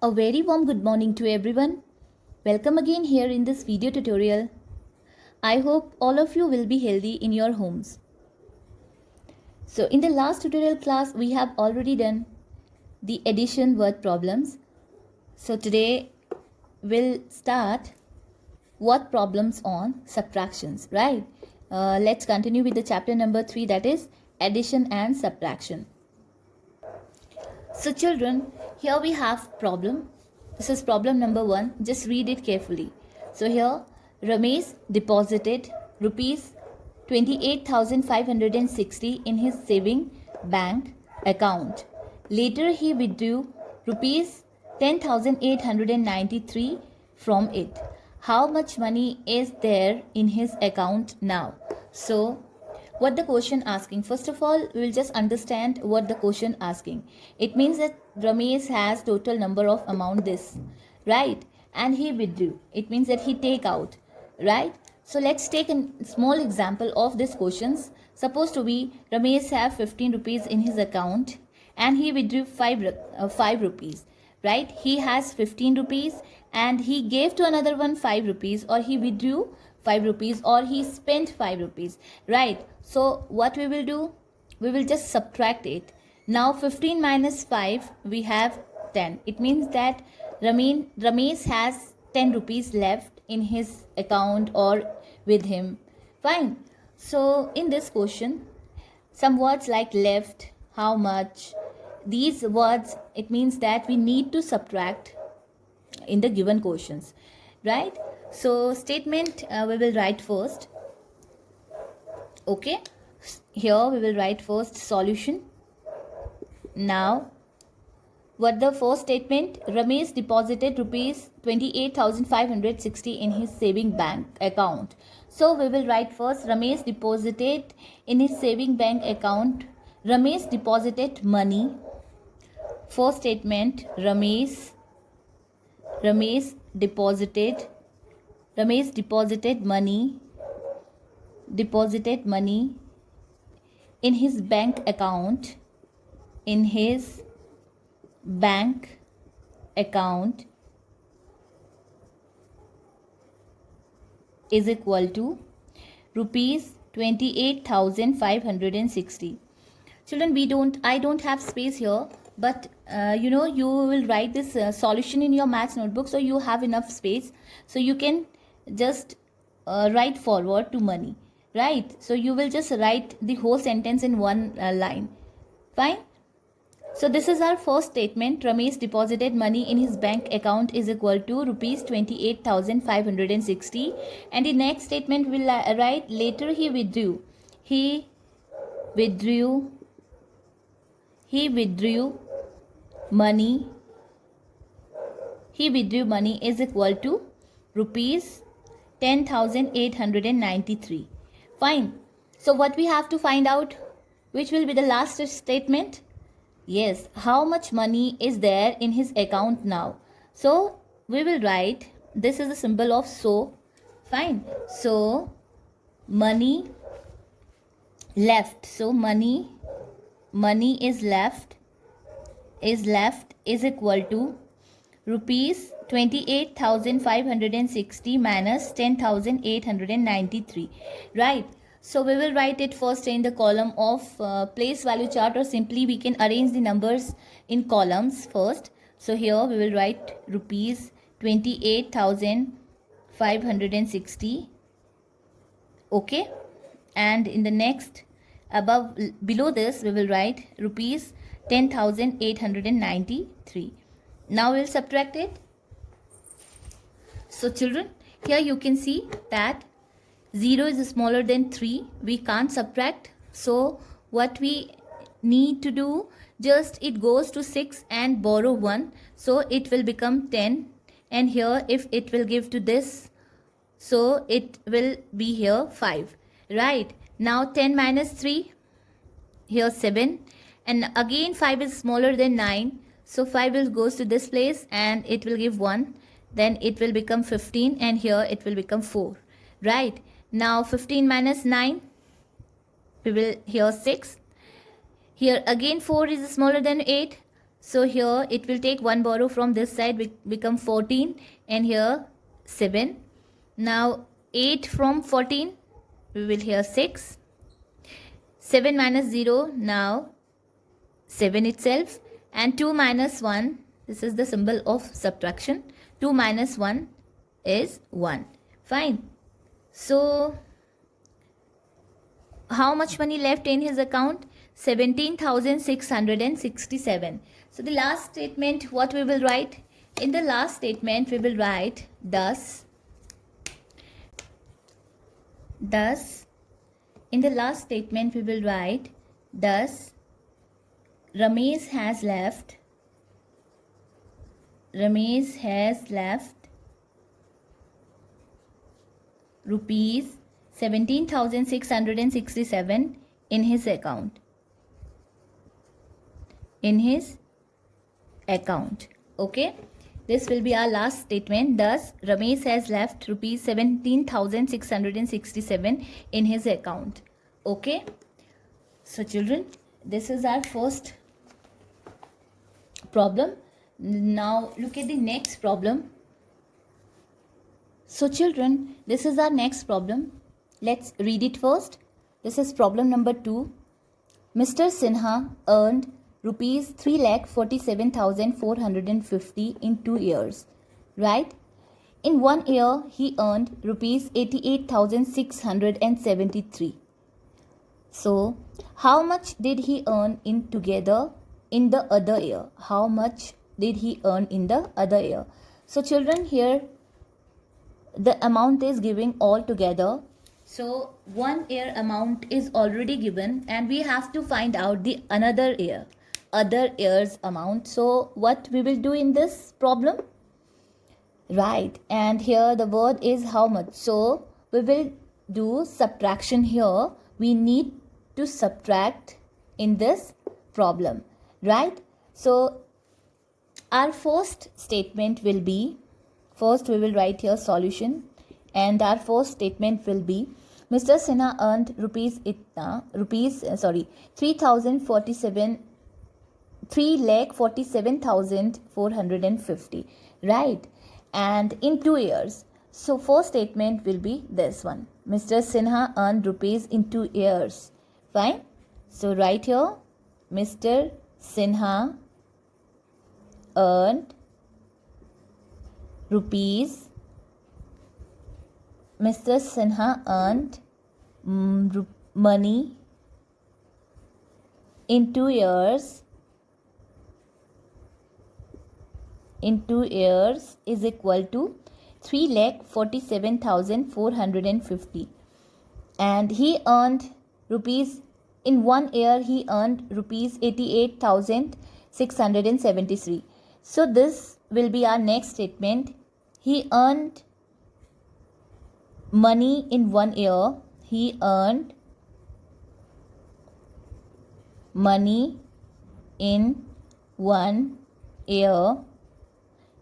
A very warm good morning to everyone. Welcome again here in this video tutorial. I hope all of you will be healthy in your homes. So in the last tutorial class we have already done the addition word problems. So today we'll start word problems on subtractions, right? Let's continue with the chapter number 3, that is addition and subtraction. So children, here we have problem. This is problem number 1. Just read it carefully. So here Ramesh deposited rupees 28,560 in his saving bank account. Later he withdrew rupees 10,893 from it. How much money is there in his account now? So what the question asking? First of all, we will just understand what the question asking. It means that Ramesh has total number of amount this, right? And he withdrew. It means that he take out, right? So let's take a small example of this questions. Suppose to be Ramesh have 15 rupees in his account and he withdrew 5 rupees, right? He has 15 rupees and he gave to another one 5 rupees, or he withdrew 5 rupees, or he spent 5 rupees, right? So what we will do, we will just subtract it. Now 15 minus 5, we have 10. It means that Ramesh has 10 rupees left in his account or with him. Fine. So in this question, some words like left, how much, these words, it means that we need to subtract in the given questions, right? So statement we will write first. Okay, here we will write first solution. Now what the first statement? Ramesh deposited rupees 28,560 in his saving bank account. So we will write first Ramesh deposited in his saving bank account. Ramesh deposited money. First statement, Ramesh deposited money in his bank account, is equal to rupees 28,560. Children, I don't have space here, but you will write this solution in your maths notebook, so you have enough space, so you can just write forward to money, right? So you will just write the whole sentence in one line. Fine. So this is our first statement. Ramesh deposited money in his bank account is equal to rupees 28,560. And the next statement will write later he withdrew money is equal to rupees 10,893. Fine. So what we have to find out, which will be the last statement? Yes, how much money is there in his account now? So we will write, this is the symbol of so. Fine. So money left. So money is left is equal to rupees 28,560 minus 10,893, right? So we will write it first in the column of place value chart, or simply we can arrange the numbers in columns first. So here we will write rupees 28,560, okay, and in the next below this we will write rupees 10,893. Now we will subtract it. So children, here you can see that 0 is smaller than 3. We can't subtract. So what we need to do, just it goes to 6 and borrow 1. So it will become 10. And here if it will give to this, so it will be here 5. Right. Now 10 minus 3, here 7. And again 5 is smaller than 9. So 5 will goes to this place and it will give 1. Then it will become 15 and here it will become 4. Right. Now 15 minus 9, we will here 6. Here again 4 is smaller than 8. So here it will take 1 borrow from this side, become 14, and here 7. Now 8 from 14, we will here 6. 7 minus 0, now 7 itself, and 2 minus 1, this is the symbol of subtraction. 2 minus 1 is 1. Fine. So how much money left in his account? 17,667. So the last statement, what we will write? In the last statement, we will write thus, in the last statement, we will write thus, Ramesh has left rupees 17,667 in his account. Okay, this will be our last statement. Thus Ramesh has left rupees 17,667 in his account. Okay, so children, this is our first problem. Now look at the next problem. So children, this is our next problem. Let's read it first. This is problem number 2. Mr. Sinha earned rupees 3,47,450 in 2 years, right? In 1 year, he earned rupees 88,673. So, how much did he earn in the other year? How much did he earn in the other year? So, children, here the amount is giving all together. So 1 year amount is already given, and we have to find out the other year's amount. So what we will do in this problem? Right, and here the word is how much. So we will do subtraction here. We need to subtract in this problem, right? So our first statement will be, first we will write here solution, and our first statement will be Mr. Sinha earned 3,47,450, right? And in 2 years. So first statement will be this one. Mr. Sinha earned rupees in 2 years. Fine. So write here, Mr. Sinha earned rupees. Mr. Sinha earned money in 2 years. In 2 years is equal to 3,47,450, and he earned rupees in 1 year. He earned rupees 88,673. So this will be our next statement. He earned money in 1 year. He earned money in 1 year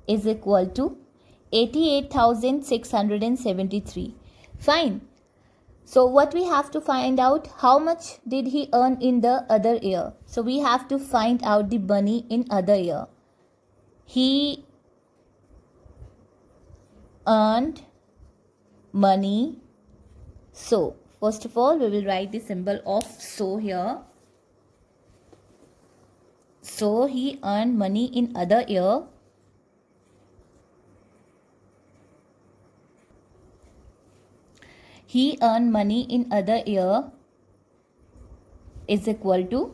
is equal to 88,673. Fine. So what we have to find out, how much did he earn in the other year? So we have to find out the money in other year. He earned money. So first of all, we will write the symbol of so here. So he earned money in other year. He earned money in other year is equal to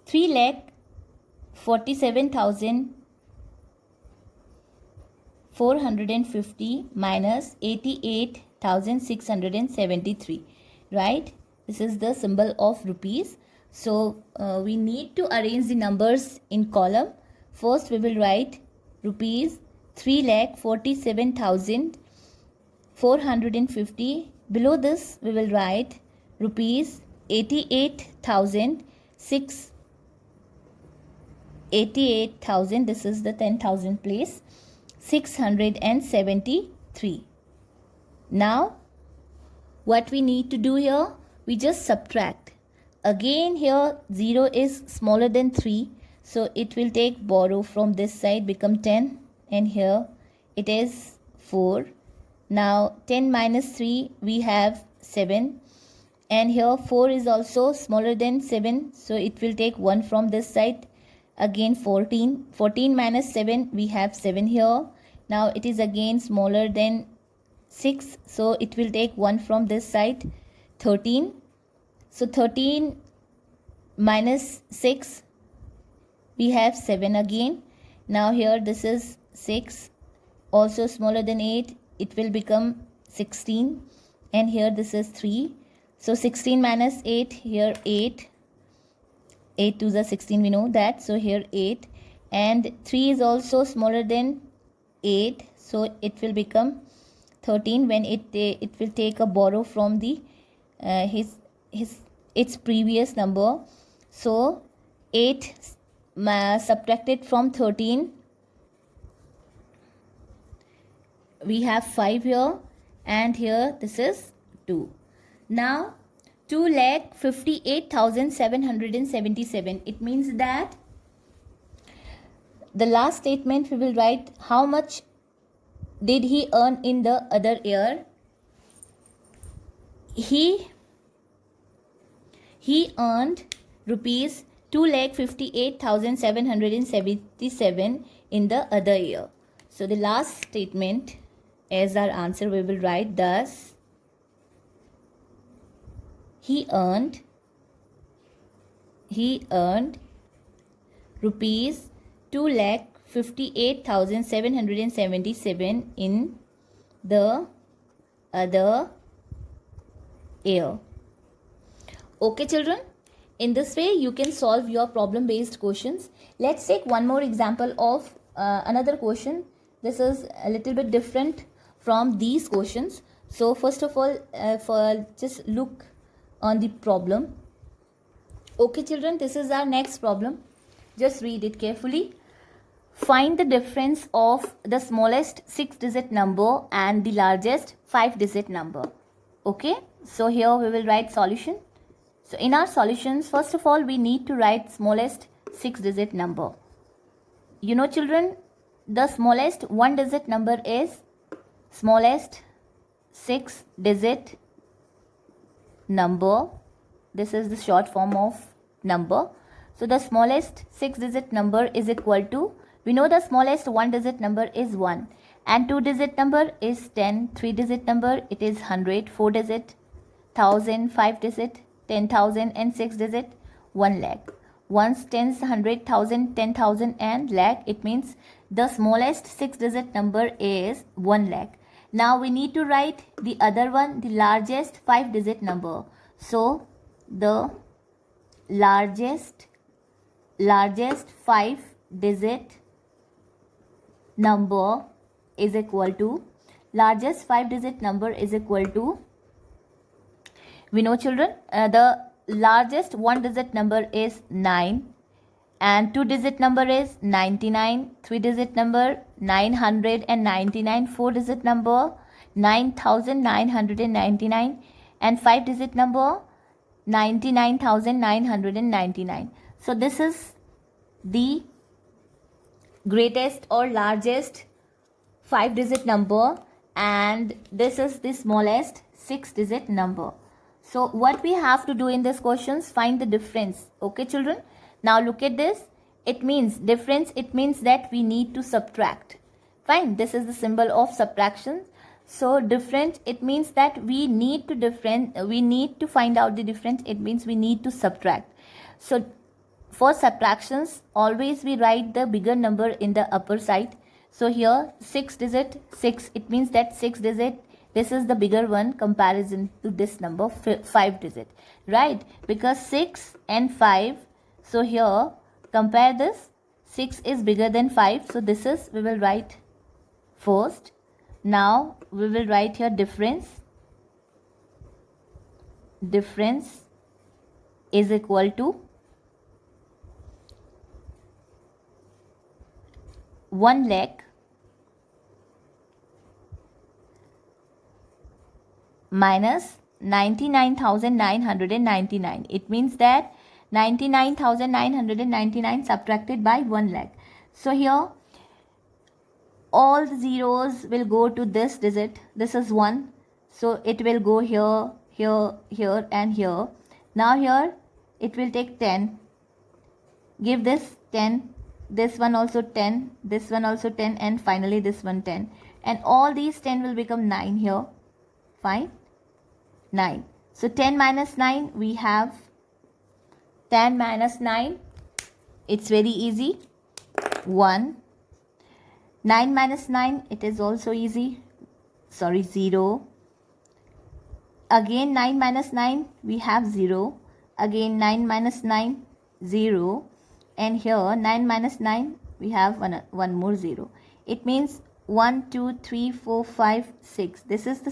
3,47,450 minus 88,673, right? This is the symbol of rupees. So we need to arrange the numbers in column. First we will write rupees 3,47,450. Below this we will write rupees 88,000. This is the 10,000 place. 673. Now what we need to do here, we just subtract. Again here 0 is smaller than 3, So it will take borrow from this side, become 10, and here it is 4. Now 10 minus 3, we have 7, and here 4 is also smaller than 7, so it will take 1 from this side, again 14. 14 minus 7, we have 7 here. Now it is again smaller than 6, so it will take 1 from this side, 13. So 13 minus 6, we have 7 again. Now here this is 6, also smaller than 8, it will become 16, and here this is 3. So 16 minus 8, here 8. 8 to the 16, we know that. So here 8, and 3 is also smaller than 8, so it will become 13 when it will take a borrow from the its previous number. So 8 subtracted from 13, we have 5 here, and here this is 2. Now 2,58,777, it means that the last statement we will write how much did he earn in the other year. He earned rupees 2,58,777 in the other year. So the last statement as our answer we will write thus: he earned rupees 2,58,777 in the other year. Okay children, in this way you can solve your problem based questions. Let's take one more example of another question. This is a little bit different from these questions. So first of all, just look on the problem. Okay children, this is our next problem. Just read it carefully. Find the difference of the smallest 6-digit number and the largest 5-digit number. Okay, so here we will write solution. So in our solutions, first of all, we need to write smallest 6-digit number. You know children, the smallest 1-digit number is smallest 6-digit number. This is the short form of number. So the smallest 6-digit number is equal to, we know the smallest 1-digit number is 1, and 2-digit number is 10, 3-digit number it is 100, 4-digit 1000, 5-digit 10,000, and 6-digit 1 lakh. Once tens, 100, 1000, 10,000 and lakh, it means the smallest 6-digit number is 1 lakh. Now we need to write the other one, the largest 5-digit number. So the largest 5-digit number is equal to, we know children, the largest 1-digit number is 9, and 2-digit number is 99, 3-digit number 999, 4-digit number 9999, and 5-digit number 99,999. So this is the greatest or largest 5-digit number, and this is the smallest 6-digit number. So what we have to do in this questions, find the difference. Okay children, now look at this. It means difference, it means that we need to subtract. Fine, this is the symbol of subtraction. So difference, it means that we need to find out the difference. It means we need to subtract. So for subtractions, always we write the bigger number in the upper side. So here 6-digit 6, it means that 6-digit, this is the bigger one comparison to this number 5-digit, right? Because 6 and 5, so here compare this, 6 is bigger than 5, so this is, we will write first. Now we will write here difference is equal to 1 lakh minus 99,999. It means that 99,999 subtracted by 1 lakh. So here all the zeros will go to this digit. This is 1. So it will go here, here, here and here. Now here it will take 10. Give this 10. This one also 10. This one also 10. And finally this one 10. And all these 10 will become 9 here. Fine. 9. So 10 minus 9 we have 10 minus 9. It's very easy. 1. 9 minus 9, it is also easy. 0. Again 9 minus 9, we have 0. Again 9 minus 9, 0. And here 9 minus 9, we have one more 0. It means 1, 2, 3, 4, 5, 6. This is the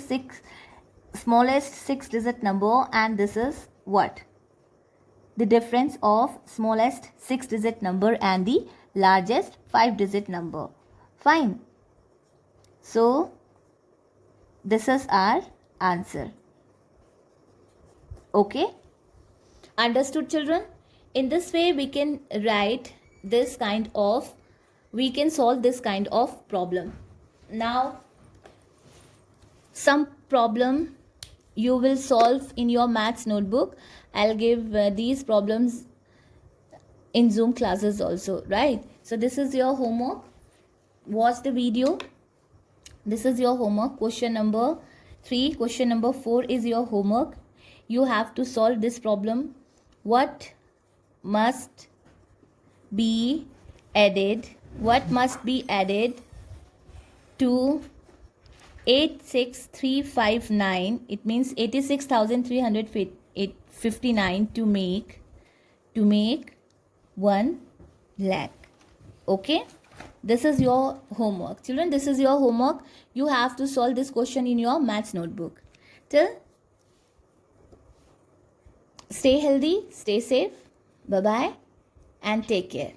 smallest 6-digit number, and this is what? The difference of smallest 6-digit number and the largest 5-digit number. Fine. So this is our answer. Okay? Understood, children? In this way we can solve this kind of problem. Now some problem you will solve in your maths notebook. I'll give these problems in Zoom classes also, right? So this is your homework. Watch the video. This is your homework. Question number 3, question number 4 is your homework. You have to solve this problem. What must be added? What must be added to 86359? It means 86,359 to make 1 lakh. Okay? This is your homework. Children, this is your homework. You have to solve this question in your maths notebook. Till stay healthy, stay safe. Bye-bye and take care.